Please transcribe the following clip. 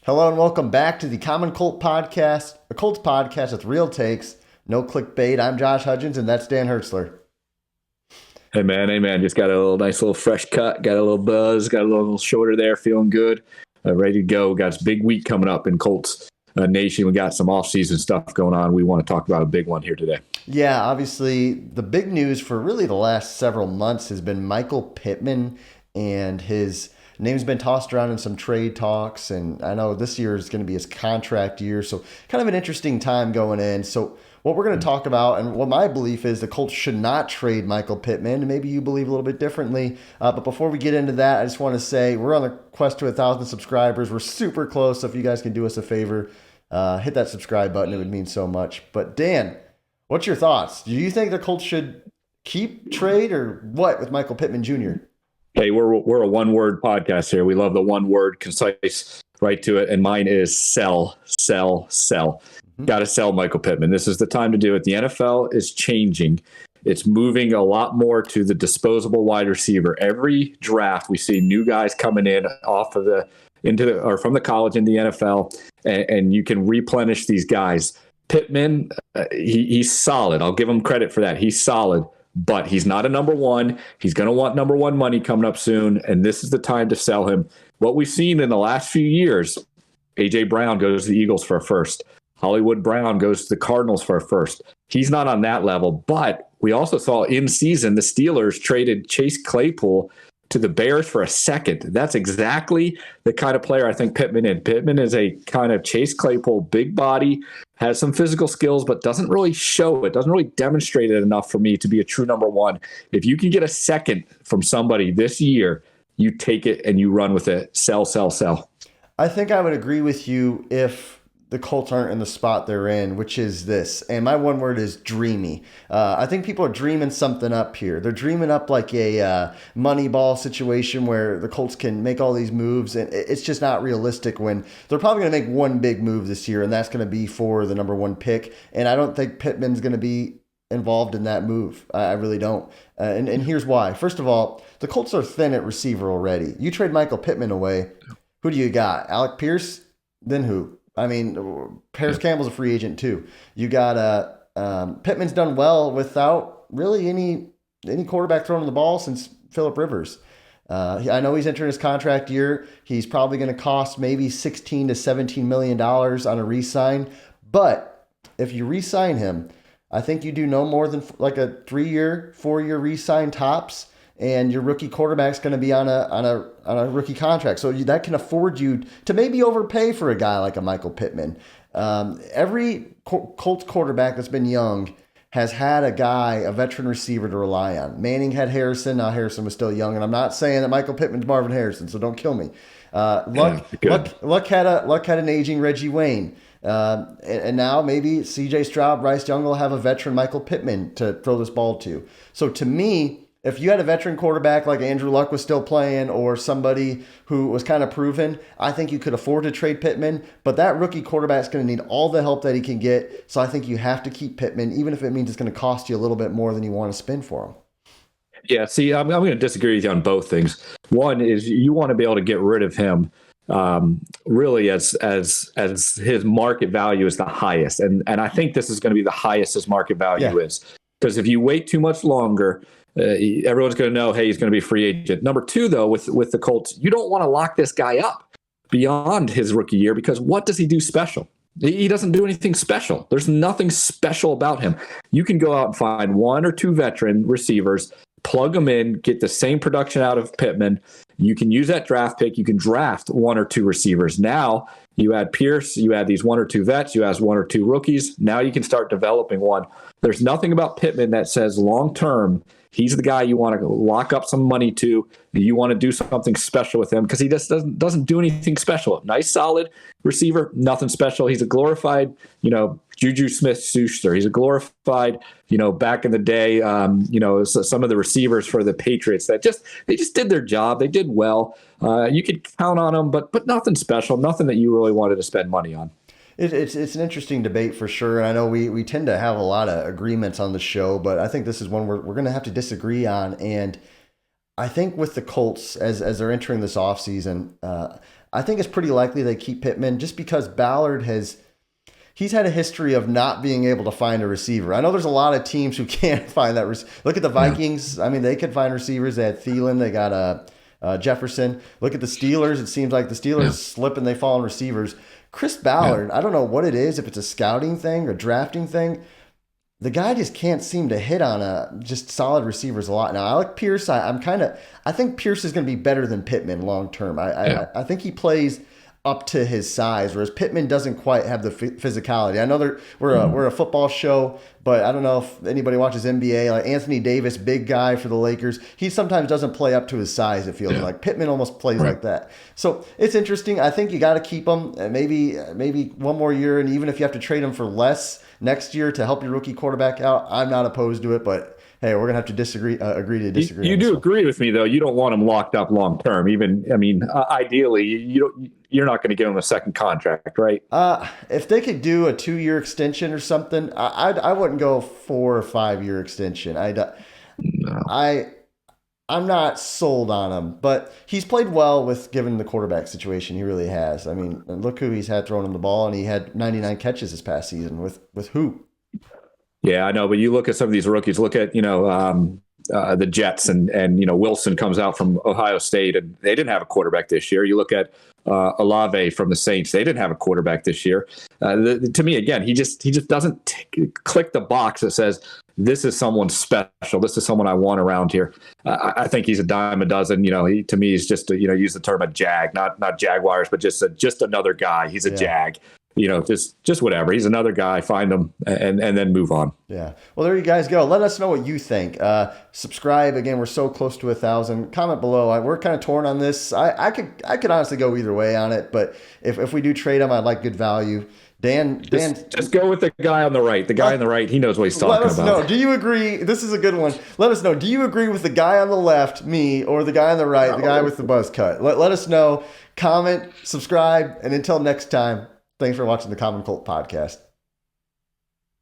Hello and welcome back to the Common Colt Podcast, a Colts podcast with real takes, no clickbait. I'm Josh Hudgens, and that's Dan Hertzler. Hey man, just got a nice little fresh cut, got a little buzz, got a little shoulder there, feeling good, ready to go. We got this big week coming up in Colts Nation. We got some off-season stuff going on. We want to talk about a big one here today. Yeah, obviously the big news for really the last several months has been Michael Pittman, and his name's been tossed around in some trade talks, and I know this year is going to be his contract year, so kind of an interesting time going in. So what we're going to talk about, and what my belief is, the Colts should not trade Michael Pittman, and maybe you believe a little bit differently. But before we get into that, I just want to say we're on the quest to 1,000 subscribers. We're super close, so if you guys can do us a favor, hit that subscribe button. It would mean so much. But Dan, what's your thoughts? Do you think the Colts should keep, trade, or what with Michael Pittman Jr.? Hey, we're a one-word podcast here. We love the one word, concise, right to it. And mine is sell. Got to sell Michael Pittman. This is the time to do it. The NFL is changing. It's moving a lot more to the disposable wide receiver. Every draft, we see new guys coming in from the college into the NFL, and you can replenish these guys. Pittman, he's solid. I'll give him credit for that. He's solid, but he's not a number one. He's going to want number one money coming up soon, and this is the time to sell him. What we've seen in the last few years, A.J. Brown goes to the Eagles for a first. Hollywood Brown goes to the Cardinals for a first. He's not on that level, but we also saw in season the Steelers traded Chase Claypool to the Bears for a second. That's exactly the kind of player I think Pittman is. Pittman is a kind of Chase Claypool, big body, has some physical skills, but doesn't really show it, doesn't really demonstrate it enough for me to be a true number one. If you can get a second from somebody this year, you take it and you run with it. Sell. I think I would agree with you if the Colts aren't in the spot they're in, which is this. And my one word is dreamy. I think people are dreaming something up here. They're dreaming up like a Moneyball situation where the Colts can make all these moves. And it's just not realistic when they're probably going to make one big move this year, and that's going to be for the number one pick. And I don't think Pittman's going to be involved in that move. I really don't. And here's why. First of all, the Colts are thin at receiver already. You trade Michael Pittman away, who do you got? Alec Pierce? Then who? I mean, Paris Campbell's a free agent too. You got Pittman's done well without really any quarterback throwing the ball since Phillip Rivers. I know he's entering his contract year. He's probably going to cost maybe $16 to $17 million on a re-sign. But if you re-sign him, I think you do no more than like a 3-year, 4-year re-sign tops. And your rookie quarterback's going to be on a rookie contract. So that can afford you to maybe overpay for a guy like a Michael Pittman. Every Colts quarterback that's been young has had a veteran receiver to rely on. Manning had Harrison. Now Harrison was still young. And I'm not saying that Michael Pittman's Marvin Harrison, so don't kill me. Luck had an aging Reggie Wayne. And now maybe C.J. Stroud, Bryce Young will have a veteran Michael Pittman to throw this ball to. So to me, if you had a veteran quarterback like Andrew Luck was still playing, or somebody who was kind of proven, I think you could afford to trade Pittman. But that rookie quarterback is going to need all the help that he can get. So I think you have to keep Pittman, even if it means it's going to cost you a little bit more than you want to spend for him. Yeah, see, I'm going to disagree with you on both things. One is you want to be able to get rid of him really as his market value is the highest. And I think this is going to be the highest his market value is. Because if you wait too much longer, everyone's going to know, hey, he's going to be a free agent. Number two, though, with the Colts, you don't want to lock this guy up beyond his rookie year, because what does he do special? He doesn't do anything special. There's nothing special about him. You can go out and find one or two veteran receivers, plug them in, get the same production out of Pittman. You can use that draft pick. You can draft one or two receivers. Now you add Pierce, you add these one or two vets, you add one or two rookies. Now you can start developing one. There's nothing about Pittman that says long-term, he's the guy you want to lock up some money to. You want to do something special with him, because he just doesn't do anything special. Nice, solid receiver, nothing special. He's a glorified, Juju Smith-Schuster. He's a glorified, back in the day, some of the receivers for the Patriots they just did their job. They did well. You could count on them, but nothing special, nothing that you really wanted to spend money on. It's an interesting debate for sure. And I know we tend to have a lot of agreements on the show, but I think this is one we're going to have to disagree on. And I think with the Colts, as they're entering this offseason, I think it's pretty likely they keep Pittman just because Ballard he's had a history of not being able to find a receiver. I know there's a lot of teams who can't find that. Look at the Vikings. I mean, they could find receivers. They had Thielen. They got Jefferson. Look at the Steelers. It seems like the Steelers slip and they fall on receivers. Chris Ballard, I don't know what it is, if it's a scouting thing or drafting thing. The guy just can't seem to hit on just solid receivers a lot. Now, I like Pierce. I think Pierce is going to be better than Pittman long term. I think he plays up to his size, whereas Pittman doesn't quite have the physicality. I know we're a football show, but I don't know if anybody watches NBA. Like Anthony Davis, big guy for the Lakers, he sometimes doesn't play up to his size. It feels like Pittman almost plays like that. So it's interesting. I think you got to keep him. Maybe one more year, and even if you have to trade him for less next year to help your rookie quarterback out, I'm not opposed to it, but hey, we're gonna have to agree to disagree. You do agree with me, though. You don't want him locked up long term. Ideally, you're not going to give him a second contract, right? If they could do a 2-year extension or something, I wouldn't go 4 or 5 year extension. I'm not sold on him, but he's played well given the quarterback situation. He really has. I mean, look who he's had throwing him the ball, and he had 99 catches this past season with who? Yeah, I know, but you look at some of these rookies. Look at the Jets, and Wilson comes out from Ohio State, and they didn't have a quarterback this year. You look at Olave from the Saints; they didn't have a quarterback this year. To me, again, he just doesn't click the box that says this is someone special. This is someone I want around here. I think he's a dime a dozen. To me, he's just use the term a jag, not Jaguars, but just another guy. He's a jag. Just whatever. He's another guy. Find him and then move on. Yeah. Well, there you guys go. Let us know what you think. Subscribe. Again, we're so close to 1,000. Comment below. We're kind of torn on this. I could honestly go either way on it, but if we do trade him, I'd like good value. Dan, just go with the guy on the right. The guy on the right, he knows what he's talking about. Let us know. Do you agree? This is a good one. Let us know. Do you agree with the guy on the left, me, or the guy on the right, the guy with the buzz cut? Let us know. Comment, subscribe, and until next time. Thanks for watching the Common Colt Podcast.